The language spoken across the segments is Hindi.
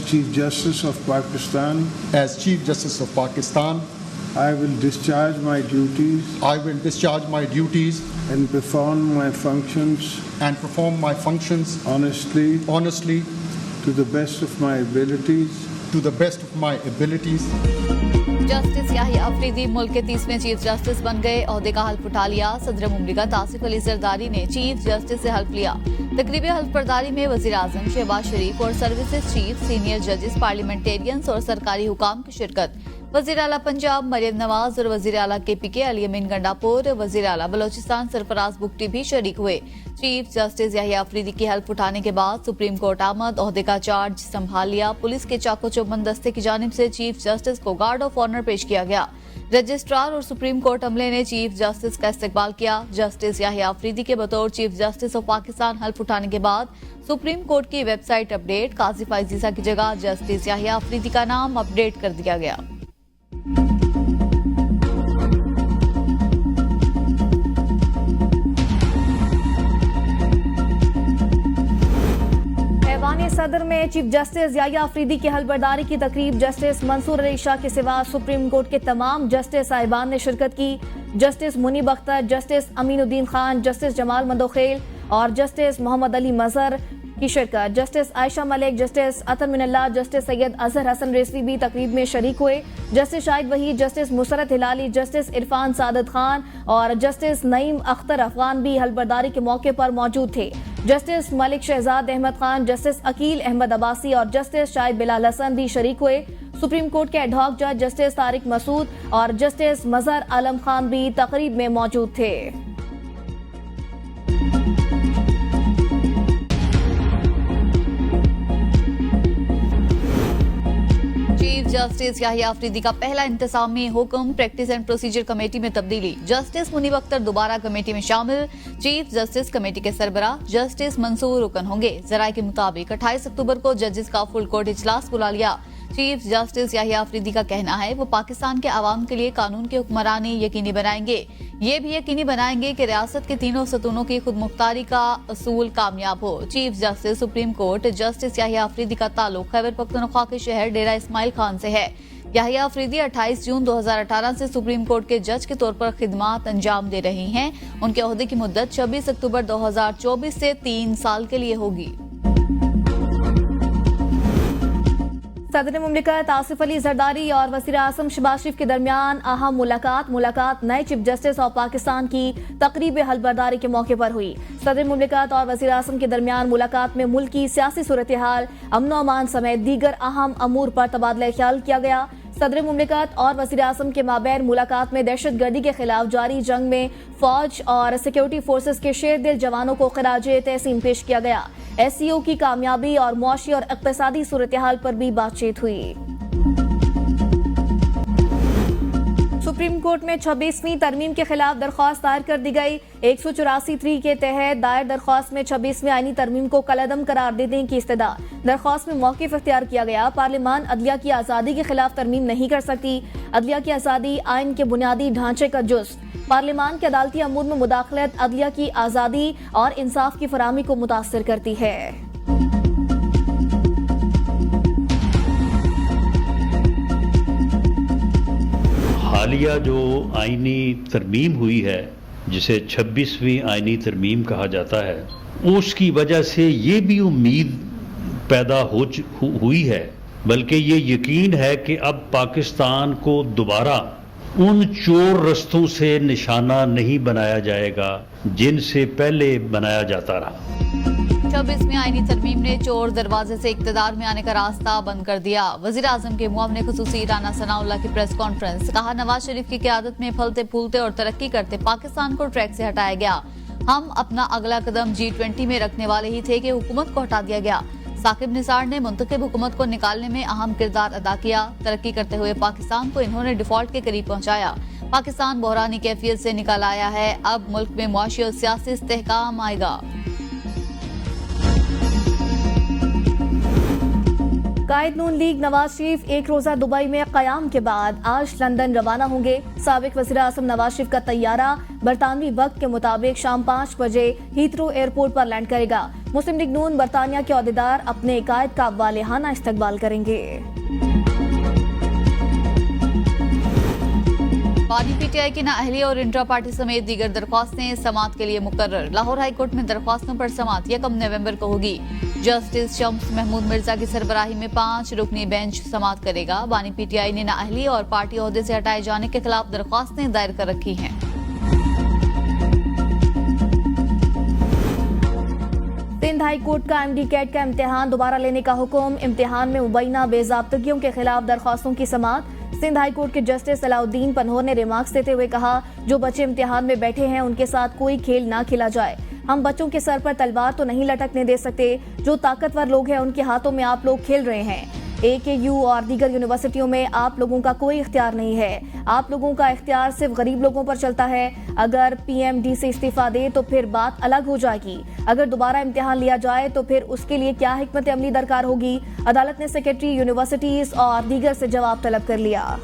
Chief Justice of Pakistan, as Chief Justice of Pakistan, I will discharge my duties I will discharge my duties and perform my functions honestly to the best of my abilities. Justice Yahya Afridi मुल्क के 30वें चीफ जस्टिस बन गए। ओहदे का हल्फ उठा लिया। सदर मुमलिकत आसिफ अली जरदारी ने चीफ जस्टिस से हल्फ लिया। तकरीब हल्फ बर्दारी में वजीर आजम शहबाज शरीफ और सर्विसेज चीफ, सीनियर जजेस, पार्लियामेंटेरियंस और सरकारी हुकाम की शिरकत। वजीर आला पंजाब मरियम नवाज और वजीर आला KPK अली अमीन गंडापुर, वजीर आला बलोचिस्तान सरफराज बुगटी भी शरीक हुए। चीफ जस्टिस याहिया अफरीदी की हल्फ उठाने के बाद सुप्रीम कोर्ट आमद, ओहदे का चार्ज संभाल लिया। पुलिस के चाको चौबंद दस्ते की जानिब से चीफ जस्टिस को गार्ड ऑफ ऑनर पेश किया गया। रजिस्ट्रार और सुप्रीम कोर्ट अमले ने चीफ जस्टिस का इस्तकबाल किया। जस्टिस याहिया अफरीदी के बतौर चीफ जस्टिस ऑफ पाकिस्तान हल्फ उठाने के बाद सुप्रीम कोर्ट की वेबसाइट अपडेट, काजी फाइजीसा की जगह जस्टिस याहिया अफरीदी का नाम अपडेट कर दिया गया। सदर में चीफ जस्टिस याहिया अफरीदी की हल्फबर्दारी की तकरीब जस्टिस मंसूर अली शाह के सिवा सुप्रीम कोर्ट के तमाम जस्टिस साहिबान ने शिरकत की। Justice Munib Akhtar, justice Aminuddin Khan, justice Jamal Mandokhail और जस्टिस मोहम्मद अली मजहर की शिरकत। Justice Ayesha Malik, justice Athar Minallah, justice Syed Azhar Hasan Rizvi भी तकरीब में शरीक हुए। Justice Shahid Waheed, justice Musarrat Hilali, justice Irfan Saadat Khan और जस्टिस नईम अख्तर अफगान भी हल्फबर्दारी के मौके पर मौजूद थे। जस्टिस मलिक शहजाद अहमद खान, जस्टिस अकील अहमद अब्बासी और जस्टिस शाहिद बिलाल हसन भी शरीक हुए। सुप्रीम कोर्ट के एडहॉक जज जस्टिस तारिक मसूद और जस्टिस मजहर आलम खान भी तकरीब में मौजूद थे। जस्टिस याहिया अफरीदी का पहला इंतजामी हुक्म, प्रैक्टिस एंड प्रोसीजर कमेटी में तब्दीली। जस्टिस मुनीब अख्तर दोबारा कमेटी में शामिल। चीफ जस्टिस कमेटी के सरबराह जस्टिस मंसूर रुकन होंगे। जराये के मुताबिक 28 अक्टूबर को जजेस का फुल कोर्ट इजलास बुला लिया। चीफ जस्टिस याहिया अफरीदी का कहना है वो पाकिस्तान के अवाम के लिए कानून की हुक्मरानी यकीनी बनाएंगे। ये भी यकीनी बनाएंगे कि रियासत के तीनों सतूनों की खुद मुख्तारी का असूल कामयाब हो। Chief justice supreme court justice Yahya Afridi का ताल्लुक खैबर पख्तूनख्वा के शहर डेरा इस्माइल खान से है। याहिया अफरीदी 28 जून 2018 से सुप्रीम कोर्ट के जज के तौर पर खिदमात अंजाम दे रही हैं। उनके ओहदे की मुद्दत 26 अक्टूबर 2024 से 3 साल के लिए होगी। सदर मुमलिकत आसिफ अली जरदारी और वज़ीर आज़म शहबाज शरीफ के दरमियान अहम मुलाकात नए चीफ जस्टिस ऑफ पाकिस्तान की तकरीब हल्फबर्दारी के मौके पर हुई। सदर मुमलिकत और वज़ीर आज़म के दरमियान मुलाकात में मुल्क की सियासी सूरत हाल, अमन व अमान समेत दीगर अहम अमूर पर तबादला ख्याल किया गया। सदर मुमलिकत और वज़ीर आज़म के माबैन मुलाकात में दहशत गर्दी के खिलाफ जारी जंग में फौज और सिक्योरिटी फोर्सेस के शेर दिल जवानों को खिराजे तहसीन पेश किया गया। SCO की कामयाबी और मुआशी और इक़्तिसादी सूरत हाल पर भी बातचीत हुई। सुप्रीम कोर्ट में 26वीं तरमीम के खिलाफ दरख्वास्त दायर कर दी गई। 184(3) के तहत दायर दरख्वास्त में 26वीं आईनी तरमीम को कलअदम करार देने की इस्तदा। दरख्वास्त में मौक़िफ़ इख्तियार किया गया। पार्लियामान अदलिया की आज़ादी के खिलाफ तरमीम नहीं कर सकती। अदलिया की आज़ादी आइन के बुनियादी ढांचे का जुज़। पार्लियामान के अदालती अमूर में मुदाखलत अदलिया की आज़ादी और इंसाफ की फराहमी को मुतासिर करती है। हालिया जो आईनी तरमीम हुई है, जिसे 26वीं आईनी तरमीम कहा जाता है, उसकी वजह से ये भी उम्मीद पैदा हुई है, बल्कि ये यकीन है कि अब पाकिस्तान को दोबारा उन चोर रस्तों से निशाना नहीं बनाया जाएगा जिनसे पहले बनाया जाता रहा। 26वीं आईनी तरमीम ने चोर दरवाजे से इक्तदार में आने का रास्ता बंद कर दिया। वजीर आजम के मुआवने खुसूसी राना सनाउल्लाह की प्रेस कॉन्फ्रेंस। कहा, नवाज शरीफ की क़यादत में फलते फूलते और तरक्की करते पाकिस्तान को ट्रैक से हटाया गया। हम अपना अगला कदम G20 में रखने वाले ही थे कि हुकूमत को हटा दिया गया। साकिब निसार ने मुंतखब हुकूमत को निकालने में अहम किरदार अदा किया। तरक्की करते हुए पाकिस्तान को इन्होंने डिफॉल्ट के करीब पहुंचाया। पाकिस्तान बहरानी कैफियत से निकल आया है। अब मुल्क में मुआशी और सियासी इस्तेहकाम आएगा। कायद नून लीग नवाज शरीफ एक रोजा दुबई में क़याम के बाद आज लंदन रवाना होंगे। साबिक वज़ीर आज़म नवाज शरीफ का तैयारा बरतानवी वक्त के मुताबिक शाम 5 बजे हीथ्रो एयरपोर्ट पर लैंड करेगा। मुस्लिम लीग नून बरतानिया के अहदेदार अपने कायद का वालिहाना इस्तकबाल करेंगे। बानी पीटीआई की नाअहली और इंट्रा पार्टी समेत दीगर दरख्वास्तें समाअत के लिए मुकर्रर। लाहौर हाई कोर्ट में दरख्वास्तों पर समाअत 1 नवंबर को होगी। जस्टिस शम्स महमूद मिर्जा की सरबराही में 5 रुकनी बेंच समाअत करेगा। बानी पीटीआई ने नाअहली और पार्टी ओहदे से हटाए जाने के खिलाफ दरख्वास्तें दायर कर रखी हैं। सिंध हाई कोर्ट का एमडी कैट का इम्तिहान दोबारा लेने का हुक्म। इम्तिहान में मुबैना बेज़ाब्तगियों के खिलाफ दरख्वास्तों की समाअत। सिंध हाई कोर्ट के जस्टिस सलाउद्दीन पनहोर ने रिमार्क्स देते हुए कहा, जो बच्चे इम्तिहान में बैठे हैं उनके साथ कोई खेल ना खेला जाए। हम बच्चों के सर पर तलवार तो नहीं लटकने दे सकते। जो ताकतवर लोग हैं उनके हाथों में आप लोग खेल रहे हैं। AKU और दीगर यूनिवर्सिटियों में आप लोगों का कोई इख्तियार नहीं है। आप लोगों का इख्तियार सिर्फ गरीब लोगों पर चलता है। अगर PMD से इस्तीफा दे तो फिर बात अलग हो जाएगी। अगर दोबारा इम्तिहान लिया जाए तो फिर उसके लिए क्या हिकमत अमली दरकार होगी। अदालत ने सेक्रेटरी यूनिवर्सिटीज और दीगर से जवाब तलब कर लिया।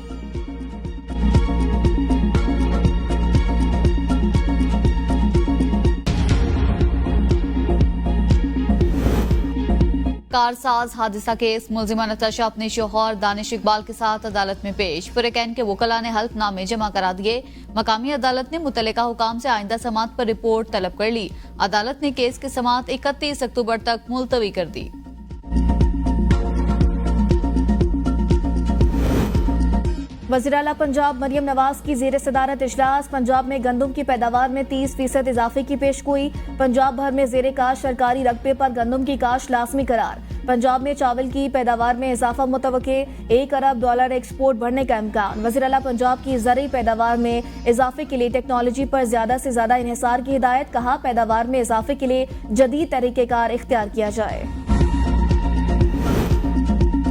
कारसाज हादसा केस मुलजिमा नताशा अपने शोहर दानिश इकबाल के साथ अदालत में पेश। फुरकैन के वकला ने हल्फनामे जमा करा दिए। मकामी अदालत ने मुतल्लिका हुकाम से आइंदा समाअत पर रिपोर्ट तलब कर ली। अदालत ने केस की समाअत 31 अक्टूबर तक मुलतवी कर दी। वज़ीर आला पंजाब मरियम नवाज की ज़ेर सदारत इजलास। पंजाब में गंदम की पैदावार में 30% इजाफे की पेशगोई। पंजाब भर में ज़ेर काश सरकारी रकबे पर गंदम की काश लाजमी करार। पंजाब में चावल की पैदावार में इजाफा मुतवक्के। $1 अरब एक्सपोर्ट बढ़ने का इम्कान। वज़ीर आला पंजाब की ज़रूरी पैदावार में इजाफे के लिए टेक्नोलॉजी पर ज्यादा से ज्यादा इन्हिसार की हिदायत। कहा, पैदावार में इजाफे के लिए जदीद तरीक़ेकार इख्तियार किया जाए।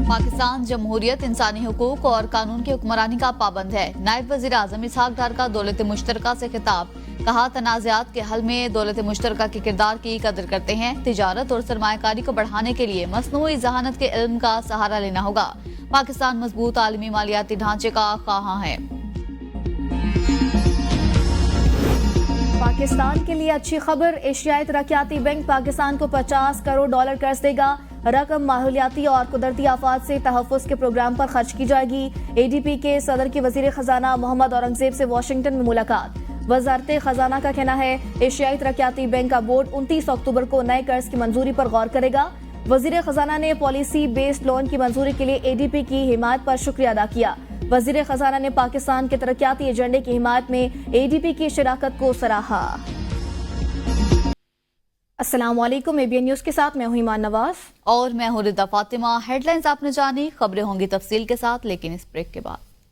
पाकिस्तान जमहूरियत इंसानी हुकूक और कानून की हुक्मरानी का पाबंद है। नायब वज़ीर आज़म इसहाक डार का दौलत मुश्तरका से खिताब। कहा, तनाज़ात के हल में दौलत मुश्तरका के किरदार की कदर करते हैं। तिजारत और सरमायाकारी को बढ़ाने के लिए मसनूई ज़हानत के इल्म का सहारा लेना होगा। पाकिस्तान मजबूत आलमी मालियाती ढांचे का ख्वाहां है। पाकिस्तान के लिए अच्छी खबर। एशियाई तरक्याती बैंक पाकिस्तान को $50 करोड़ कर्ज देगा। रकम माहौलियाती और कुदरती आफात से तहफ़्फ़ुज़ के प्रोग्राम पर खर्च की जाएगी। ADP के सदर की वज़ीर खजाना मोहम्मद औरंगजेब से वाशिंगटन में मुलाकात। वज़ारत खजाना का कहना है, एशियाई तरक्याती बैंक का बोर्ड 29 अक्टूबर को नए कर्ज की मंजूरी पर गौर करेगा। वज़ीर खजाना ने पॉलिसी बेस्ड लोन की मंजूरी के लिए ADP की हिमायत पर शुक्रिया अदा किया। वज़ीर खजाना ने पाकिस्तान के तरक्याती एजेंडे की हिमायत में ADP की शराकत को सराहा। अस्सलाम वालेकुम, ABN न्यूज़ के साथ मैं हूं ईमान नवाज और मैं हूं रिदा फातिमा। हेडलाइंस आपने जानी, खबरें होंगी तफसील के साथ, लेकिन इस ब्रेक के बाद।